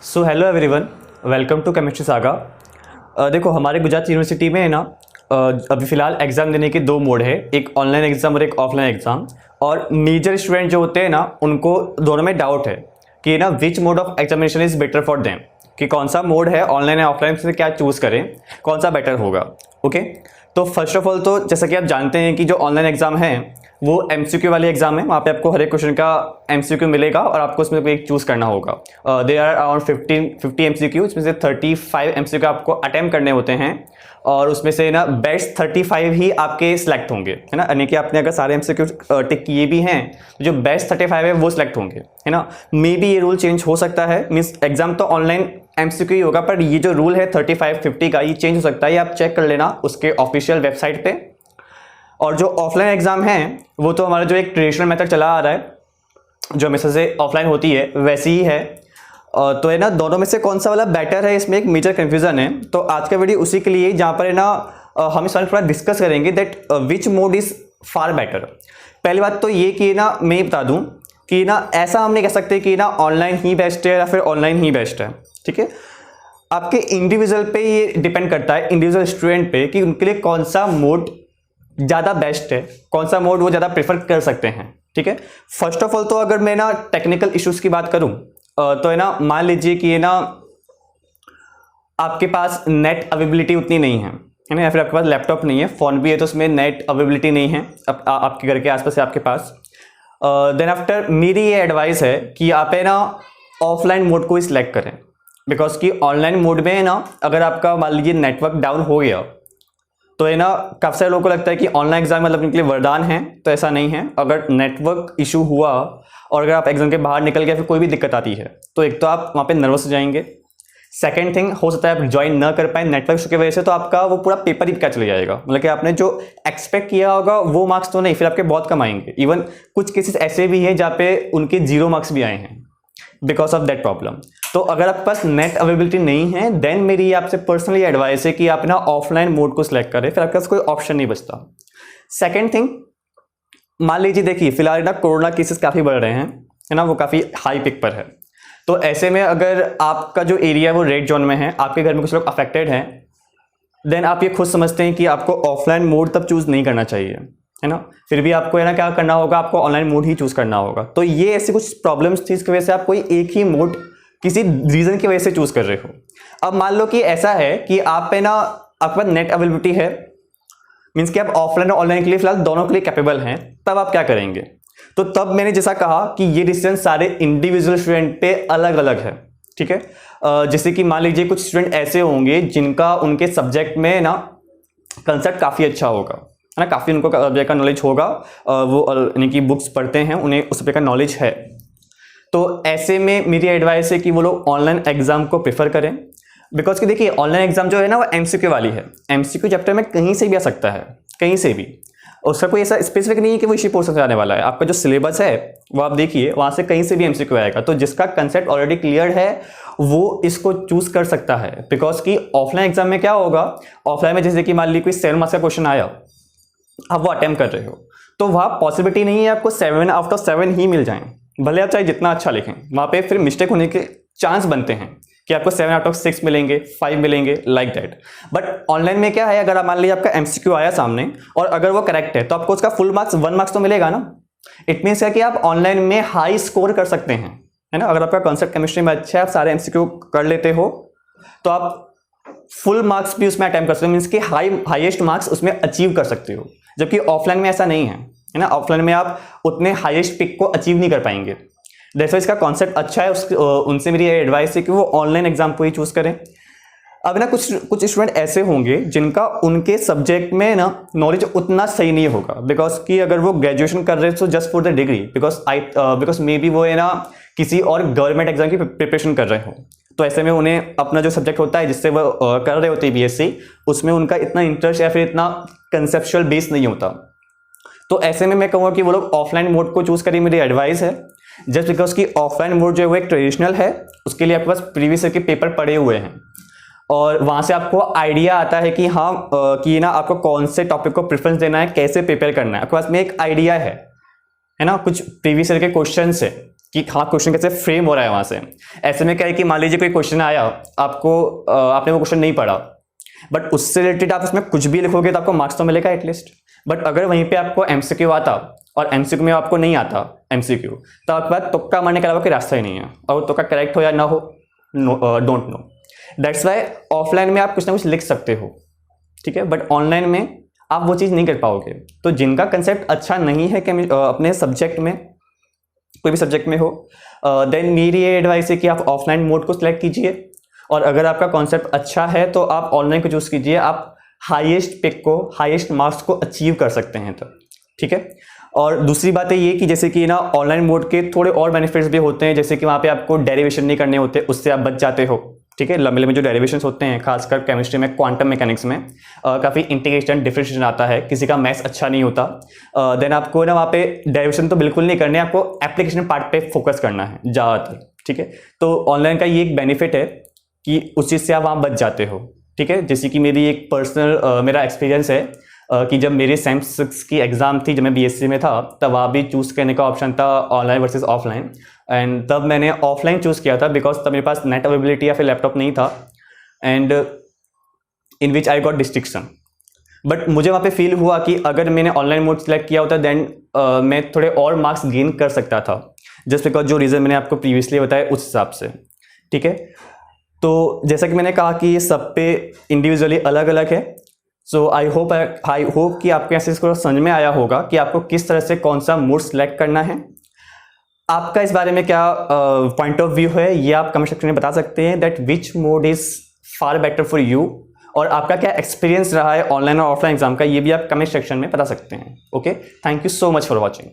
So hello everyone, welcome to chemistry saga. देखो हमारे Gujarat university में है ना अभी फ़िलहाल एग्ज़ाम देने के दो मोड है, एक ऑनलाइन एग्ज़ाम और एक ऑफलाइन एग्ज़ाम। और मेजर स्टूडेंट जो होते हैं ना उनको दोनों में डाउट है कि ना which mode of examination is better for them, कि कौन सा मोड है ऑनलाइन या ऑफलाइन से क्या चूज़ करें, कौन सा बेटर होगा। ओके, तो फर्स्ट ऑफ ऑल तो जैसा कि आप जानते हैं कि जो ऑनलाइन एग्ज़ाम है वो एमसीक्यू वाली एग्जाम है। वहाँ पे आपको हर एक क्वेश्चन का एमसीक्यू मिलेगा और आपको उसमें कोई एक चूज़ करना होगा। दे आर अराउंड 50 एमसीक्यू, इसमें से 35 एमसीक्यू आपको अटेम्प्ट करने होते हैं और उसमें से ना बेस्ट 35 ही आपके सिलेक्ट होंगे, है ना। यानी कि आपने अगर सारे एमसीक्यू टिक किए भी हैं तो जो बेस्ट 35 है वो सिलेक्ट होंगे, है ना। मे बी ये रूल चेंज हो सकता है, मीन्स एग्जाम तो ऑनलाइन एमसीक्यू ही होगा, पर ये जो रूल है 35-50 का ये चेंज हो सकता है। ये आप चेक कर लेना उसके ऑफिशियल वेबसाइट पे। और जो ऑफलाइन एग्जाम है वो तो हमारा जो एक ट्रेडिशनल मेथड चला आ रहा है, जो हमेशा से ऑफलाइन होती है वैसी ही है। तो है ना, दोनों में से कौन सा वाला बेटर है, इसमें एक मेजर कन्फ्यूजन है। तो आज का वीडियो उसी के लिए जहाँ पर है ना हम इस बारे में थोड़ा डिस्कस करेंगे that which mode is far better. पहली बात तो ये कि ना मैं बता दूँ कि ना ऐसा हम नहीं कह सकते कि ना ऑनलाइन ही बेस्ट है या फिर ऑनलाइन ही बेस्ट है, ठीक है। आपके इंडिविजुअल पे ये डिपेंड करता है, इंडिविजुअल स्टूडेंट पे, कि उनके लिए कौन सा मोड ज़्यादा बेस्ट है, कौन सा मोड वो ज़्यादा प्रेफर कर सकते हैं, ठीक है। फर्स्ट ऑफ ऑल तो अगर मैं ना टेक्निकल इश्यूज़ की बात करूं तो है ना, मान लीजिए कि ये ना आपके पास नेट अवेलेबिलिटी उतनी नहीं है ना, या फिर आपके पास लैपटॉप नहीं है, फ़ोन भी है तो उसमें नेट अवेलेबिलिटी नहीं है आपके घर के आसपास है आपके पास। देन आफ्टर मेरी ये एडवाइस है कि आप है ना ऑफलाइन मोड को ही सिलेक्ट करें, बिकॉज कि ऑनलाइन मोड में है ना अगर आपका मान लीजिए नेटवर्क डाउन हो गया तो है ना काफ़ी सारे लोगों को लगता है कि ऑनलाइन एग्जाम मतलब उनके लिए वरदान है, तो ऐसा नहीं है। अगर नेटवर्क इशू हुआ और अगर आप एग्जाम के बाहर निकल गए फिर कोई भी दिक्कत आती है तो एक तो आप वहाँ पे नर्वस हो जाएंगे, सेकंड थिंग हो सकता है आप ज्वाइन ना कर पाए नेटवर्क इशू की वजह से, तो आपका वो पूरा पेपर ही क्या चले जाएगा। मतलब कि आपने जो एक्सपेक्ट किया होगा वो मार्क्स तो नहीं, फिर आपके बहुत कम आएंगे। इवन कुछ केसेस ऐसे भी हैं जहाँ पे उनके 0 मार्क्स भी आए हैं बिकॉज ऑफ दैट प्रॉब्लम। तो अगर आपके पास नेट अवेलेबिलिटी नहीं है देन मेरी आपसे पर्सनली एडवाइस है कि आप ना ऑफलाइन मोड को सिलेक्ट करें, फिर आपके पास कोई ऑप्शन नहीं बचता। सेकंड थिंग, मान लीजिए देखिए फिलहाल ना कोरोना केसेस काफ़ी बढ़ रहे हैं, है ना, वो काफ़ी हाई पिक पर है। तो ऐसे में अगर आपका जो एरिया है वो रेड जोन में है, आपके घर में कुछ लोग अफेक्टेड हैं, देन आप ये खुद समझते हैं कि आपको ऑफलाइन मोड तब चूज़ नहीं करना चाहिए, है ना। फिर भी आपको है ना क्या करना होगा, आपको ऑनलाइन मोड ही चूज़ करना होगा। तो ये ऐसी कुछ प्रॉब्लम्स थी इसकी वजह से आप कोई एक ही मोड किसी रीज़न की वजह से चूज़ कर रहे हो। अब मान लो कि ऐसा है कि आप पे ना आपके पास नेट अवेलेबिलिटी है, मीन्स कि आप ऑफलाइन और ऑनलाइन के लिए फिलहाल दोनों के लिए कैपेबल हैं, तब आप क्या करेंगे। तो तब मैंने जैसा कहा कि ये डिसीजन सारे इंडिविजुअल स्टूडेंट पे अलग अलग है, ठीक है। जैसे कि मान लीजिए कुछ स्टूडेंट ऐसे होंगे जिनका उनके सब्जेक्ट में ना कंसेप्ट काफ़ी अच्छा होगा, है ना, काफ़ी उनको सब्जेक्ट का नॉलेज होगा, वो यानी कि बुक्स पढ़ते हैं, उन्हें उस सब्जेक्ट का नॉलेज है। तो ऐसे में मेरी एडवाइस है कि वो लोग ऑनलाइन एग्जाम को प्रेफर करें, बिकॉज कि देखिए ऑनलाइन एग्जाम जो है ना वो एमसीक्यू वाली है। एमसीक्यू चैप्टर में कहीं से भी आ सकता है, कहीं से भी, उसका कोई ऐसा स्पेसिफिक नहीं है कि वो इसी पोर्शन से आने वाला है। आपका जो सिलेबस है वो आप देखिए, वहाँ से कहीं से भी एमसीक्यू आएगा। तो जिसका कंसेप्ट ऑलरेडी क्लियर है वो इसको चूज कर सकता है, बिकॉज कि ऑफलाइन एग्जाम में क्या होगा, ऑफलाइन में जैसे कि मान लीजिए कोई 7 मार्क्स का क्वेश्चन आया, आप वो अटेम्प्ट कर रहे हो, तो वहाँ पॉसिबिलिटी नहीं है आपको 7 आउट ऑफ 7 ही मिल जाएं, भले आप चाहे जितना अच्छा लिखें। वहाँ पे फिर मिस्टेक होने के चांस बनते हैं कि आपको 7 आउट ऑफ 6 मिलेंगे, 5 मिलेंगे, लाइक दैट। बट ऑनलाइन में क्या है, अगर आप मान लीजिए आपका एमसीक्यू आया सामने और अगर वो करेक्ट है तो आपको उसका फुल मार्क्स 1 मार्क्स तो मिलेगा ना। इट मीन्स है कि आप ऑनलाइन में हाई स्कोर कर सकते हैं, है ना। अगर आपका कॉन्सेप्ट केमिस्ट्री में अच्छा है, आप सारे एमसीक्यू कर लेते हो तो आप फुल मार्क्स भी उसमें अटेम्प्ट कर सकते हो, मीन्स कि हाईएस्ट मार्क्स उसमें अचीव कर सकते हो। जबकि ऑफलाइन में ऐसा नहीं है ना, ऑफलाइन में आप उतने हाईएस्ट पिक को अचीव नहीं कर पाएंगे। जैसे इसका कॉन्सेप्ट अच्छा है, उनसे मेरी एडवाइस है कि वो ऑनलाइन एग्जाम को ही चूज करें। अब ना कुछ स्टूडेंट ऐसे होंगे जिनका उनके सब्जेक्ट में ना नॉलेज उतना सही नहीं होगा, बिकॉज कि अगर वो ग्रेजुएशन कर रहे हैं तो just for the degree, because may be वो है ना किसी और गवर्नमेंट एग्जाम की प्रिपरेशन कर रहे हो। तो ऐसे में उन्हें अपना जो सब्जेक्ट होता है जिससे वो कर रहे होते हैं बीएससी, उसमें उनका इतना इंटरेस्ट या फिर इतना कंसेप्चुअल बेस नहीं होता। तो ऐसे में मैं कहूँगा कि वो लोग ऑफलाइन मोड को चूज करें, मेरी एडवाइस है। जस्ट बिकॉज कि ऑफलाइन मोड जो है वो एक ट्रेडिशनल है, उसके लिए आपके पास प्रीवियस ईयर के पेपर पड़े हुए हैं और वहाँ से आपको आइडिया आता है कि हाँ कि ना आपको कौन से टॉपिक को प्रेफरेंस देना है, कैसे प्रिपेयर करना है, आपके पास में एक आइडिया है ना। कुछ प्रीवियस ईयर के क्वेश्चन है कि हाँ क्वेश्चन कैसे फ्रेम हो रहा है वहाँ से। ऐसे में क्या है कि मान लीजिए कोई क्वेश्चन आया, आपने वो क्वेश्चन नहीं पढ़ा, बट उससे रिलेटेड आप उसमें कुछ भी लिखोगे तो आपको मार्क्स तो मिलेगा एटलीस्ट। बट अगर वहीं पे आपको एमसीक्यू आता और एमसीक्यू में आपको नहीं आता एमसीक्यू, तो आपके पास तुक्का मारने के अलावा कोई रास्ता ही नहीं है, और तुक्का करेक्ट हो या ना हो, don't know. That's why offline में आप कुछ ना कुछ लिख सकते हो, ठीक है, बट ऑनलाइन में आप वो चीज़ नहीं कर पाओगे। तो जिनका कंसेप्ट अच्छा नहीं है अपने सब्जेक्ट में, कोई भी सब्जेक्ट में हो, देन मेरी ये एडवाइस है कि आप ऑफलाइन मोड को सिलेक्ट कीजिए, और अगर आपका कॉन्सेप्ट अच्छा है तो आप ऑनलाइन को चूज़ कीजिए। आप हाईएस्ट पिक को, हाईएस्ट मार्क्स को अचीव कर सकते हैं तो, ठीक है। और दूसरी बात है ये कि जैसे कि ना ऑनलाइन मोड के थोड़े और बेनिफिट्स भी होते हैं, जैसे कि वहाँ पे आपको डेरिवेशन नहीं करने होते, उससे आप बच जाते हो, ठीक है। लंबे लंबे जो डेरिवेशंस होते हैं, खासकर केमिस्ट्री में, क्वांटम मैकेनिक्स में काफ़ी इंटीग्रेशन डिफरेंशिएशन आता है, किसी का मैथ्स अच्छा नहीं होता, देन आपको ना वहाँ पे डेरिवेशन तो बिल्कुल नहीं करने, आपको एप्लीकेशन पार्ट पे फोकस करना है ज़्यादातर, ठीक है। तो ऑनलाइन का ये एक बेनिफिट है कि उस चीज़ से आप वहाँ बच जाते हो, ठीक है। जैसे कि मेरी एक पर्सनल मेरा एक्सपीरियंस है कि जब मेरी सेम 6 की एग्ज़ाम थी, जब मैं बीएससी में था, तब वहाँ भी चूज़ करने का ऑप्शन था ऑनलाइन वर्सेस ऑफलाइन, एंड तब मैंने ऑफलाइन चूज़ किया था बिकॉज तब मेरे पास नेट अवेलेबिलिटी या फिर लैपटॉप नहीं था, and in which I got destruction. But मुझे वहाँ पे फील हुआ कि अगर मैंने ऑनलाइन मोड सेलेक्ट किया होता देन मैं थोड़े और मार्क्स गेन कर सकता था, जस्ट बिकॉज जो रीज़न मैंने आपको प्रीवियसली बताया उस हिसाब से, ठीक है। तो जैसा कि मैंने कहा कि ये सब पे इंडिविजुअली अलग अलग है। सो आई होप कि आपको ऐसे इसको समझ में आया होगा कि आपको किस तरह से कौन सा मोड सेलेक्ट करना है। आपका इस बारे में क्या पॉइंट ऑफ व्यू है, ये आप कमेंट सेक्शन में बता सकते हैं, that which mode is far better for you, और आपका क्या एक्सपीरियंस रहा है ऑनलाइन और ऑफलाइन एग्जाम का, ये भी आप कमेंट सेक्शन में बता सकते हैं। Okay, thank you so much for watching.